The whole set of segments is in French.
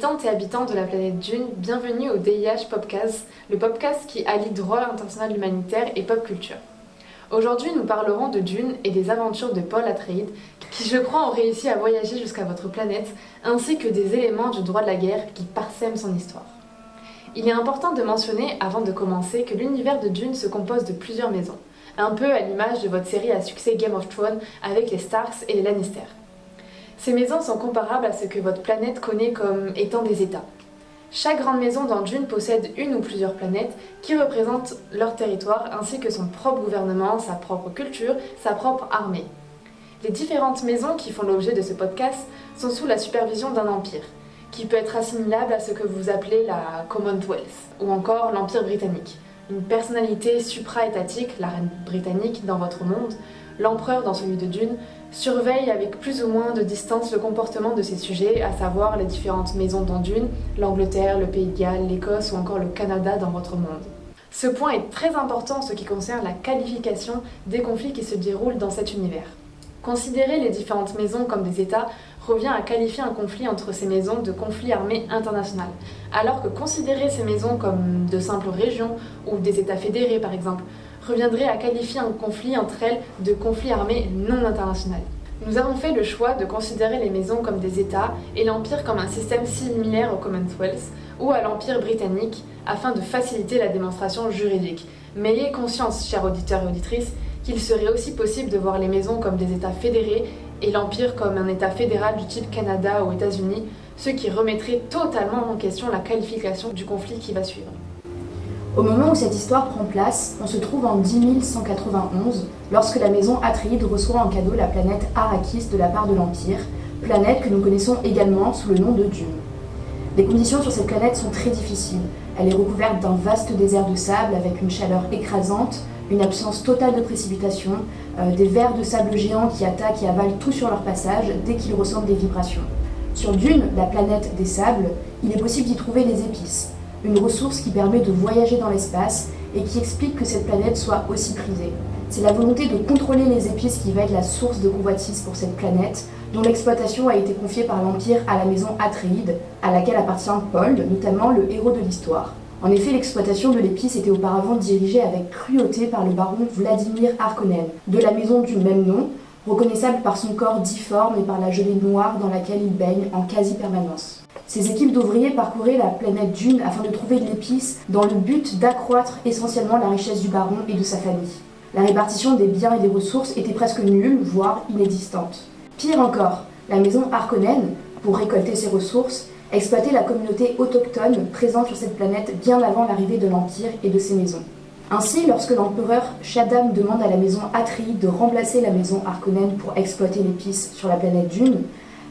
Habitantes et habitants de la planète Dune, bienvenue au DIH Podcast, le podcast qui allie droit international humanitaire et pop culture. Aujourd'hui, nous parlerons de Dune et des aventures de Paul Atreides, qui je crois ont réussi à voyager jusqu'à votre planète, ainsi que des éléments du droit de la guerre qui parsèment son histoire. Il est important de mentionner, avant de commencer, que l'univers de Dune se compose de plusieurs maisons, un peu à l'image de votre série à succès Game of Thrones avec les Starks et les Lannister. Ces maisons sont comparables à ce que votre planète connaît comme étant des États. Chaque grande maison dans Dune possède une ou plusieurs planètes qui représentent leur territoire ainsi que son propre gouvernement, sa propre culture, sa propre armée. Les différentes maisons qui font l'objet de ce podcast sont sous la supervision d'un empire, qui peut être assimilable à ce que vous appelez la Commonwealth, ou encore l'Empire britannique. Une personnalité supra-étatique, la reine britannique dans votre monde, l'empereur dans celui de Dune, surveille avec plus ou moins de distance le comportement de ces sujets, à savoir les différentes maisons dans Dune, l'Angleterre, le Pays de Galles, l'Écosse ou encore le Canada dans votre monde. Ce point est très important en ce qui concerne la qualification des conflits qui se déroulent dans cet univers. Considérer les différentes maisons comme des États revient à qualifier un conflit entre ces maisons de conflit armé international, alors que considérer ces maisons comme de simples régions ou des États fédérés par exemple, reviendrait à qualifier un conflit entre elles de conflit armé non international. Nous avons fait le choix de considérer les maisons comme des États et l'Empire comme un système similaire au Commonwealth ou à l'Empire britannique afin de faciliter la démonstration juridique. Mais ayez conscience, chers auditeurs et auditrices, qu'il serait aussi possible de voir les maisons comme des États fédérés et l'Empire comme un État fédéral du type Canada ou États-Unis, ce qui remettrait totalement en question la qualification du conflit qui va suivre. Au moment où cette histoire prend place, on se trouve en 10191, lorsque la maison Atreides reçoit en cadeau la planète Arrakis de la part de l'Empire, planète que nous connaissons également sous le nom de Dune. Les conditions sur cette planète sont très difficiles. Elle est recouverte d'un vaste désert de sable avec une chaleur écrasante, une absence totale de précipitations, des vers de sable géants qui attaquent et avalent tout sur leur passage dès qu'ils ressentent des vibrations. Sur Dune, la planète des sables, il est possible d'y trouver les épices, une ressource qui permet de voyager dans l'espace et qui explique que cette planète soit aussi prisée. C'est la volonté de contrôler les épices qui va être la source de convoitise pour cette planète, dont l'exploitation a été confiée par l'Empire à la maison Atreides, à laquelle appartient Paul, notamment le héros de l'histoire. En effet, l'exploitation de l'épice était auparavant dirigée avec cruauté par le baron Vladimir Harkonnen, de la maison du même nom, reconnaissable par son corps difforme et par la gelée noire dans laquelle il baigne en quasi-permanence. Ces équipes d'ouvriers parcouraient la planète Dune afin de trouver de l'épice dans le but d'accroître essentiellement la richesse du baron et de sa famille. La répartition des biens et des ressources était presque nulle, voire inexistante. Pire encore, la maison Harkonnen, pour récolter ses ressources, exploitait la communauté autochtone présente sur cette planète bien avant l'arrivée de l'Empire et de ses maisons. Ainsi, lorsque l'empereur Shaddam demande à la maison Atreides de remplacer la maison Harkonnen pour exploiter l'épice sur la planète Dune,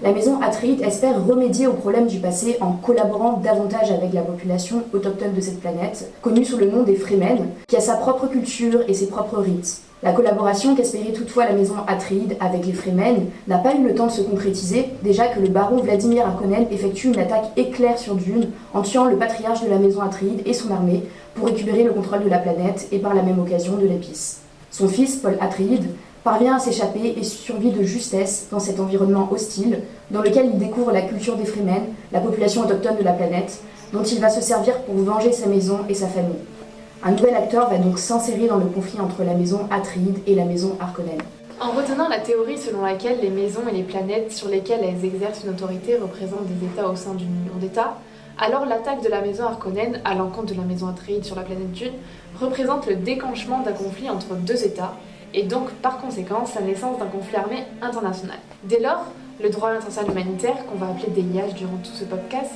la maison Atreides espère remédier aux problèmes du passé en collaborant davantage avec la population autochtone de cette planète, connue sous le nom des Fremen, qui a sa propre culture et ses propres rites. La collaboration qu'espérait toutefois la maison Atreides avec les Fremen n'a pas eu le temps de se concrétiser, déjà que le baron Vladimir Harkonnen effectue une attaque éclair sur Dune en tuant le patriarche de la maison Atreides et son armée pour récupérer le contrôle de la planète et par la même occasion de l'épice. Son fils, Paul Atreides, parvient à s'échapper et survit de justesse dans cet environnement hostile dans lequel il découvre la culture des Fremen, la population autochtone de la planète, dont il va se servir pour venger sa maison et sa famille. Un nouvel acteur va donc s'insérer dans le conflit entre la maison Atreides et la maison Harkonnen. En retenant la théorie selon laquelle les maisons et les planètes sur lesquelles elles exercent une autorité représentent des États au sein d'une union d'États, alors l'attaque de la maison Harkonnen à l'encontre de la maison Atreides sur la planète Dune représente le déclenchement d'un conflit entre deux États, et donc par conséquence la naissance d'un conflit armé international. Dès lors, le droit international humanitaire, qu'on va appeler DIH durant tout ce podcast,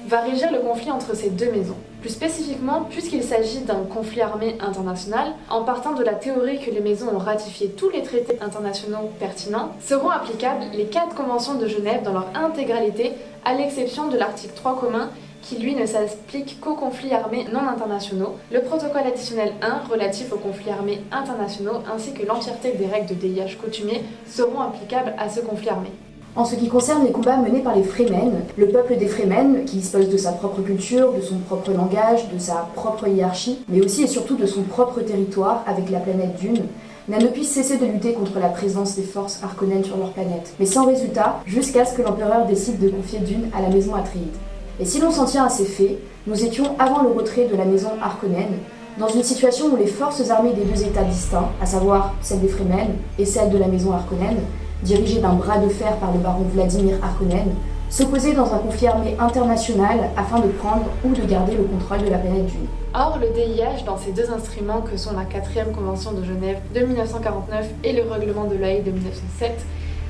va régir le conflit entre ces deux maisons. Plus spécifiquement, puisqu'il s'agit d'un conflit armé international, en partant de la théorie que les maisons ont ratifié tous les traités internationaux pertinents, seront applicables les 4 conventions de Genève dans leur intégralité, à l'exception de l'article 3 commun, qui lui ne s'applique qu'aux conflits armés non internationaux, le protocole additionnel 1 relatif aux conflits armés internationaux ainsi que l'entièreté des règles de DIH coutumiers seront applicables à ce conflit armé. En ce qui concerne les combats menés par les Fremen, le peuple des Fremen, qui dispose de sa propre culture, de son propre langage, de sa propre hiérarchie, mais aussi et surtout de son propre territoire avec la planète Dune, n'a ne puisse cesser de lutter contre la présence des forces Harkonnen sur leur planète, mais sans résultat, jusqu'à ce que l'empereur décide de confier Dune à la maison Atreides. Et si l'on s'en tient à ces faits, nous étions avant le retrait de la maison Harkonnen, dans une situation où les forces armées des deux États distincts, à savoir celle des Fremen et celle de la maison Harkonnen, dirigée d'un bras de fer par le baron Vladimir Harkonnen, s'opposaient dans un conflit armé international afin de prendre ou de garder le contrôle de la planète Dune. Or, le DIH, dans ces deux instruments que sont la 4e Convention de Genève de 1949 et le Règlement de l'Haye de 1907,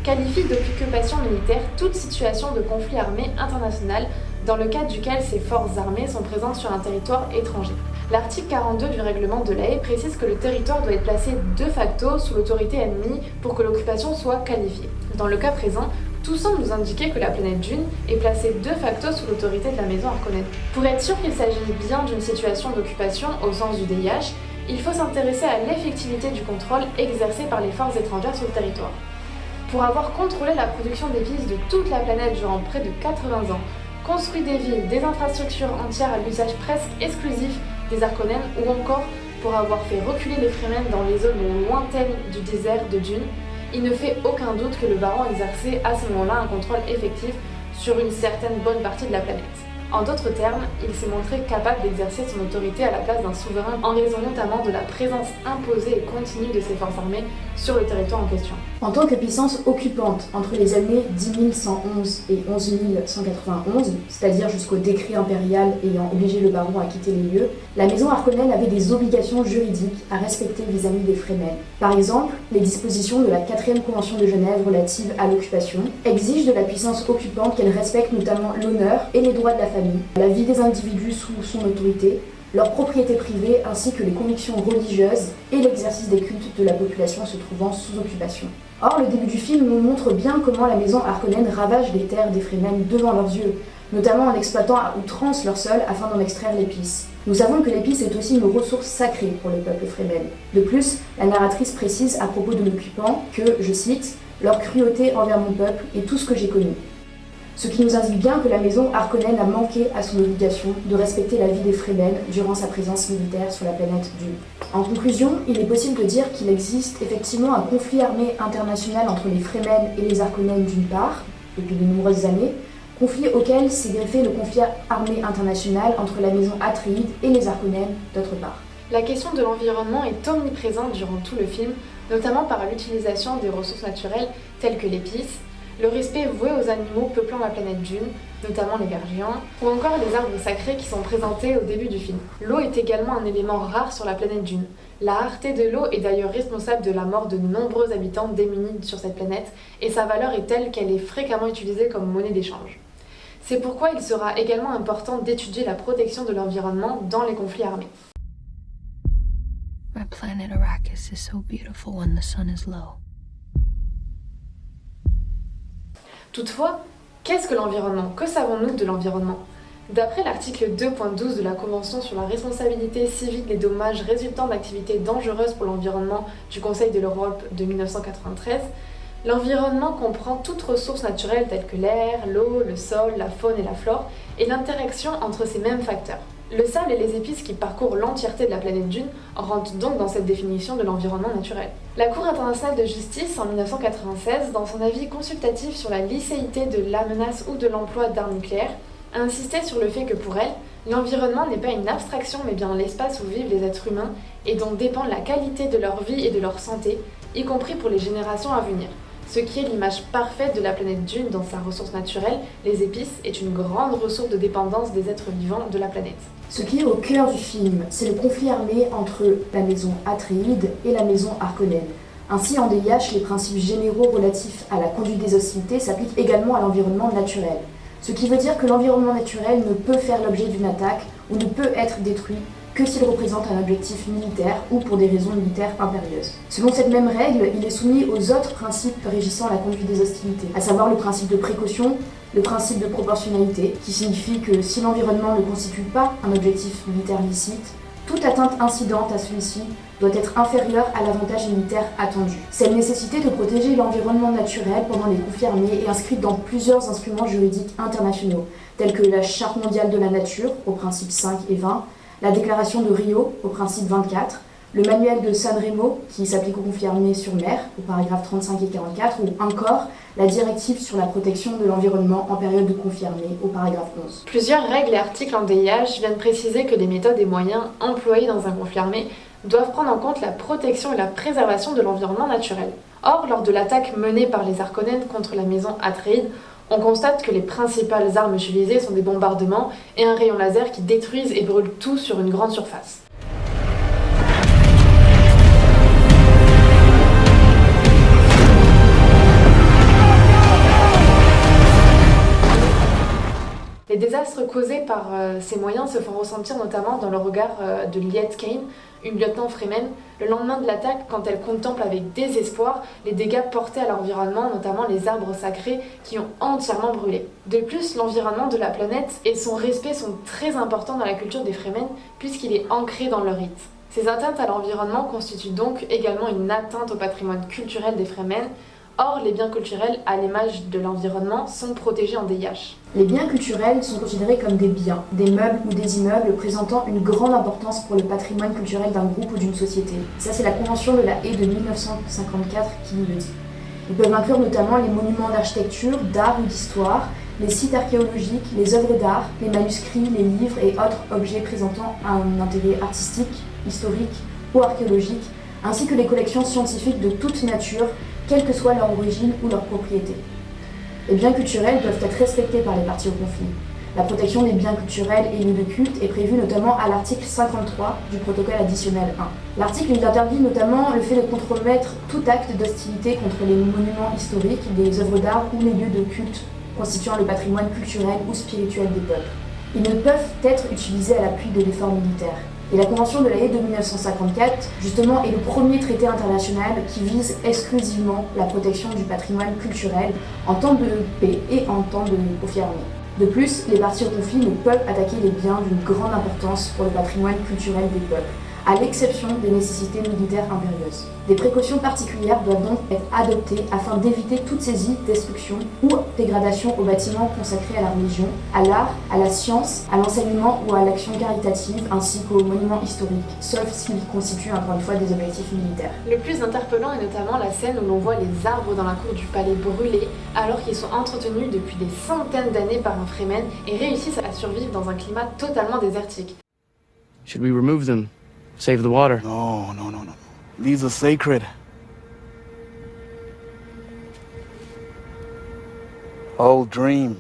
qualifie d'occupation militaire toute situation de conflit armé international dans le cadre duquel ces forces armées sont présentes sur un territoire étranger. L'article 42 du règlement de l'Haye précise que le territoire doit être placé de facto sous l'autorité ennemie pour que l'occupation soit qualifiée. Dans le cas présent, tout semble nous indiquer que la planète Dune est placée de facto sous l'autorité de la maison Harkonnen. Pour être sûr qu'il s'agit bien d'une situation d'occupation au sens du DIH, il faut s'intéresser à l'effectivité du contrôle exercé par les forces étrangères sur le territoire. Pour avoir contrôlé la production d'épices de toute la planète durant près de 80 ans, construit des villes, des infrastructures entières à l'usage presque exclusif des Harkonnen, ou encore pour avoir fait reculer les Fremen dans les zones lointaines du désert de Dune, il ne fait aucun doute que le baron exerçait à ce moment-là un contrôle effectif sur une certaine bonne partie de la planète. En d'autres termes, il s'est montré capable d'exercer son autorité à la place d'un souverain en raison notamment de la présence imposée et continue de ses forces armées sur le territoire en question. En tant que puissance occupante entre les années 10111 et 11191, c'est-à-dire jusqu'au décret impérial ayant obligé le baron à quitter les lieux, la maison Harkonnen avait des obligations juridiques à respecter vis-à-vis des Fremen. Par exemple, les dispositions de la 4e Convention de Genève relative à l'occupation exigent de la puissance occupante qu'elle respecte notamment l'honneur et les droits de la famille, la vie des individus sous son autorité, leur propriété privée ainsi que les convictions religieuses et l'exercice des cultes de la population se trouvant sous occupation. Or, le début du film nous montre bien comment la maison Harkonnen ravage les terres des Fremen devant leurs yeux, notamment en exploitant à outrance leur sol afin d'en extraire l'épice. Nous savons que l'épice est aussi une ressource sacrée pour le peuple Fremen. De plus, la narratrice précise à propos de l'occupant que, je cite, « leur cruauté envers mon peuple est tout ce que j'ai connu ». Ce qui nous indique bien que la maison Harkonnen a manqué à son obligation de respecter la vie des Fremen durant sa présence militaire sur la planète Dune. En conclusion, il est possible de dire qu'il existe effectivement un conflit armé international entre les Fremen et les Harkonnen d'une part, depuis de nombreuses années, conflit auquel s'est greffé le conflit armé international entre la maison Atréide et les Harkonnen d'autre part. La question de l'environnement est omniprésente durant tout le film, notamment par l'utilisation des ressources naturelles telles que l'épice, le respect voué aux animaux peuplant la planète Dune, notamment les vers géants, ou encore les arbres sacrés qui sont présentés au début du film. L'eau est également un élément rare sur la planète Dune. La rareté de l'eau est d'ailleurs responsable de la mort de nombreux habitants démunis sur cette planète, et sa valeur est telle qu'elle est fréquemment utilisée comme monnaie d'échange. C'est pourquoi il sera également important d'étudier la protection de l'environnement dans les conflits armés. My planet Arrakis is so beautiful when the sun is low. Toutefois, qu'est-ce que l'environnement ? Que savons-nous de l'environnement ? D'après l'article 2.12 de la Convention sur la responsabilité civile des dommages résultant d'activités dangereuses pour l'environnement du Conseil de l'Europe de 1993, l'environnement comprend toute ressource naturelle telle que l'air, l'eau, le sol, la faune et la flore, et l'interaction entre ces mêmes facteurs. Le sable et les épices qui parcourent l'entièreté de la planète Dune rentrent donc dans cette définition de l'environnement naturel. La Cour internationale de justice, en 1996, dans son avis consultatif sur la licéité de la menace ou de l'emploi d'armes nucléaires, a insisté sur le fait que pour elle, l'environnement n'est pas une abstraction mais bien l'espace où vivent les êtres humains et dont dépend la qualité de leur vie et de leur santé, y compris pour les générations à venir. Ce qui est l'image parfaite de la planète Dune dans sa ressource naturelle, les épices, est une grande ressource de dépendance des êtres vivants de la planète. Ce qui est au cœur du film, c'est le conflit armé entre la maison Atréide et la maison Harkonnen. Ainsi, en DIH, les principes généraux relatifs à la conduite des hostilités s'appliquent également à l'environnement naturel. Ce qui veut dire que l'environnement naturel ne peut faire l'objet d'une attaque ou ne peut être détruit que s'il représente un objectif militaire ou pour des raisons militaires impérieuses. Selon cette même règle, il est soumis aux autres principes régissant la conduite des hostilités, à savoir le principe de précaution, le principe de proportionnalité, qui signifie que si l'environnement ne constitue pas un objectif militaire licite, toute atteinte incidente à celui-ci doit être inférieure à l'avantage militaire attendu. Cette nécessité de protéger l'environnement naturel pendant les conflits armés est inscrite dans plusieurs instruments juridiques internationaux, tels que la Charte mondiale de la nature, aux principes 5 et 20, la Déclaration de Rio, au principe 24, le manuel de San Remo, qui s'applique aux conflits armés sur mer, au paragraphe 35 et 44, ou encore la directive sur la protection de l'environnement en période de conflit armé, au paragraphe 11. Plusieurs règles et articles en DIH viennent préciser que les méthodes et moyens employés dans un conflit armé doivent prendre en compte la protection et la préservation de l'environnement naturel. Or, lors de l'attaque menée par les Harkonnen contre la maison Atreides, on constate que les principales armes utilisées sont des bombardements et un rayon laser qui détruisent et brûlent tout sur une grande surface. Les désastres causés par ces moyens se font ressentir notamment dans le regard de Liet Kynes, une lieutenant Fremen, le lendemain de l'attaque quand elle contemple avec désespoir les dégâts portés à l'environnement, notamment les arbres sacrés qui ont entièrement brûlé. De plus, l'environnement de la planète et son respect sont très importants dans la culture des Fremen puisqu'il est ancré dans leur rite. Ces atteintes à l'environnement constituent donc également une atteinte au patrimoine culturel des Fremen. Or, les biens culturels, à l'image de l'environnement, sont protégés en DIH. Les biens culturels sont considérés comme des biens, des meubles ou des immeubles présentant une grande importance pour le patrimoine culturel d'un groupe ou d'une société. Ça, c'est la Convention de la Haye de 1954 qui nous le dit. Ils peuvent inclure notamment les monuments d'architecture, d'art ou d'histoire, les sites archéologiques, les œuvres d'art, les manuscrits, les livres et autres objets présentant un intérêt artistique, historique ou archéologique, ainsi que les collections scientifiques de toute nature, quelle que soit leur origine ou leur propriété. Les biens culturels doivent être respectés par les parties au conflit. La protection des biens culturels et lieux de culte est prévue notamment à l'article 53 du protocole additionnel 1. L'article interdit notamment le fait de compromettre tout acte d'hostilité contre les monuments historiques, les œuvres d'art ou les lieux de culte constituant le patrimoine culturel ou spirituel des peuples. Ils ne peuvent être utilisés à l'appui de l'effort militaire. Et la Convention de la Haye de 1954, justement, est le premier traité international qui vise exclusivement la protection du patrimoine culturel en temps de paix et en temps de conflit armé. De plus, les parties au conflit ne peuvent attaquer les biens d'une grande importance pour le patrimoine culturel des peuples, à l'exception des nécessités militaires impérieuses. Des précautions particulières doivent donc être adoptées afin d'éviter toute saisie, destruction ou dégradation aux bâtiments consacrés à la religion, à l'art, à la science, à l'enseignement ou à l'action caritative ainsi qu'aux monuments historiques, sauf s'ils constituent encore une fois des objectifs militaires. Le plus interpellant est notamment la scène où l'on voit les arbres dans la cour du palais brûlés alors qu'ils sont entretenus depuis des centaines d'années par un Fremen et réussissent à survivre dans un climat totalement désertique. Should we remove them? Save the water. No. These are sacred. Old dream.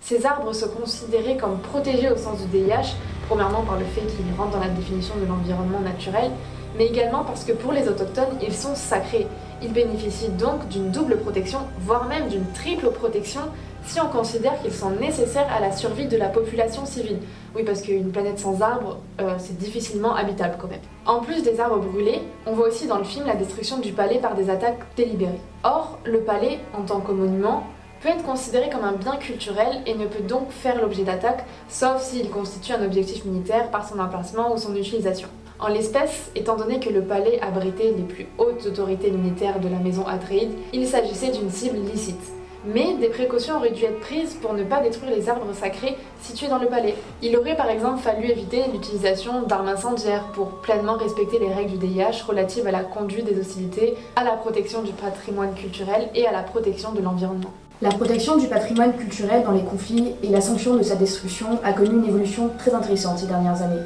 Ces arbres sont considérés comme protégés au sens du DIH, premièrement par le fait qu'ils rentrent dans la définition de l'environnement naturel, mais également parce que pour les autochtones, ils sont sacrés. Ils bénéficient donc d'une double protection, voire même d'une triple protection, si on considère qu'ils sont nécessaires à la survie de la population civile. Oui, parce qu'une planète sans arbres, c'est difficilement habitable quand même. En plus des arbres brûlés, on voit aussi dans le film la destruction du palais par des attaques délibérées. Or, le palais, en tant que monument, peut être considéré comme un bien culturel et ne peut donc faire l'objet d'attaques, sauf s'il constitue un objectif militaire par son emplacement ou son utilisation. En l'espèce, étant donné que le palais abritait les plus hautes autorités militaires de la maison Atreides, il s'agissait d'une cible licite. Mais des précautions auraient dû être prises pour ne pas détruire les arbres sacrés situés dans le palais. Il aurait par exemple fallu éviter l'utilisation d'armes incendiaires pour pleinement respecter les règles du DIH relatives à la conduite des hostilités, à la protection du patrimoine culturel et à la protection de l'environnement. La protection du patrimoine culturel dans les conflits et la sanction de sa destruction a connu une évolution très intéressante ces dernières années.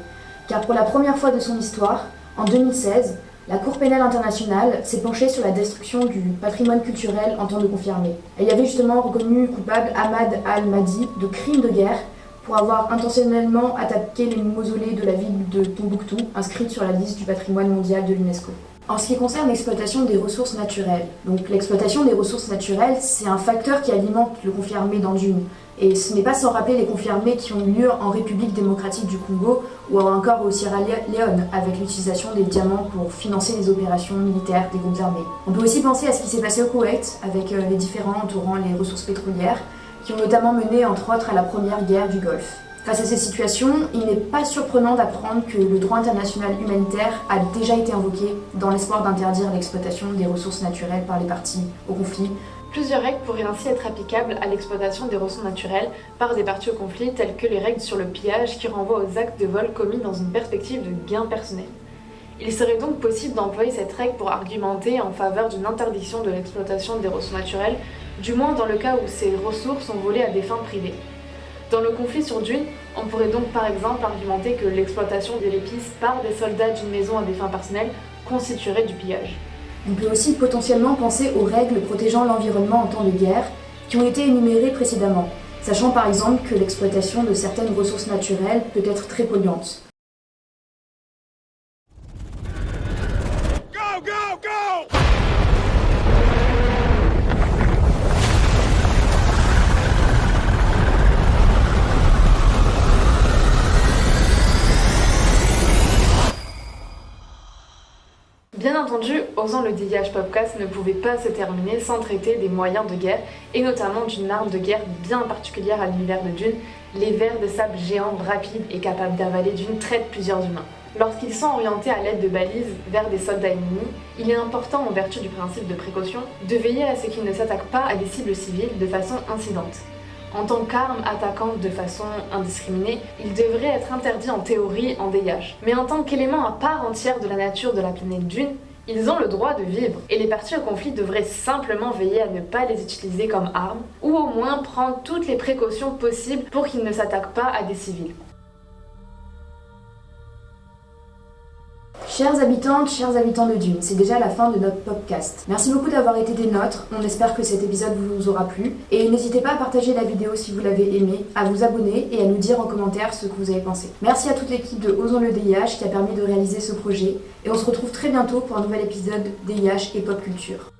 Car pour la première fois de son histoire, en 2016, la Cour pénale internationale s'est penchée sur la destruction du patrimoine culturel en temps de conflit armé. Elle y avait justement reconnu coupable Ahmad al-Mahdi de crimes de guerre pour avoir intentionnellement attaqué les mausolées de la ville de Tombouctou, inscrite sur la liste du patrimoine mondial de l'UNESCO. En ce qui concerne l'exploitation des ressources naturelles, donc l'exploitation des ressources naturelles, c'est un facteur qui alimente le conflit armé dans Dune. Et ce n'est pas sans rappeler les conflits armés qui ont eu lieu en République démocratique du Congo ou encore au Sierra Leone avec l'utilisation des diamants pour financer les opérations militaires des groupes armés. On peut aussi penser à ce qui s'est passé au Koweït avec les différends entourant les ressources pétrolières qui ont notamment mené entre autres à la première guerre du Golfe. Face à ces situations, il n'est pas surprenant d'apprendre que le droit international humanitaire a déjà été invoqué dans l'espoir d'interdire l'exploitation des ressources naturelles par les parties au conflit, Plusieurs règles pourraient ainsi être applicables à l'exploitation des ressources naturelles par des parties au conflit, telles que les règles sur le pillage qui renvoient aux actes de vol commis dans une perspective de gain personnel. Il serait donc possible d'employer cette règle pour argumenter en faveur d'une interdiction de l'exploitation des ressources naturelles, du moins dans le cas où ces ressources sont volées à des fins privées. Dans le conflit sur Dune, on pourrait donc par exemple argumenter que l'exploitation de l'épice par des soldats d'une maison à des fins personnelles constituerait du pillage. On peut aussi potentiellement penser aux règles protégeant l'environnement en temps de guerre qui ont été énumérées précédemment, sachant par exemple que l'exploitation de certaines ressources naturelles peut être très polluante. Go, go, go! Bien entendu, Osons le DIH Podcast ne pouvait pas se terminer sans traiter des moyens de guerre, et notamment d'une arme de guerre bien particulière à l'univers de Dune, les vers de sable géants rapides et capables d'avaler d'une traite plusieurs humains. Lorsqu'ils sont orientés à l'aide de balises vers des soldats ennemis, il est important, en vertu du principe de précaution, de veiller à ce qu'ils ne s'attaquent pas à des cibles civiles de façon incidente. En tant qu'arme attaquante de façon indiscriminée, il devrait être interdit en théorie en DIH. Mais en tant qu'élément à part entière de la nature de la planète Dune, ils ont le droit de vivre, et les parties au conflit devraient simplement veiller à ne pas les utiliser comme armes, ou au moins prendre toutes les précautions possibles pour qu'ils ne s'attaquent pas à des civils. Chères habitantes, chers habitants de Dune, c'est déjà la fin de notre podcast. Merci beaucoup d'avoir été des nôtres, on espère que cet épisode vous aura plu. Et n'hésitez pas à partager la vidéo si vous l'avez aimée, à vous abonner et à nous dire en commentaire ce que vous avez pensé. Merci à toute l'équipe de Osons le DIH qui a permis de réaliser ce projet. Et on se retrouve très bientôt pour un nouvel épisode DIH et Pop Culture.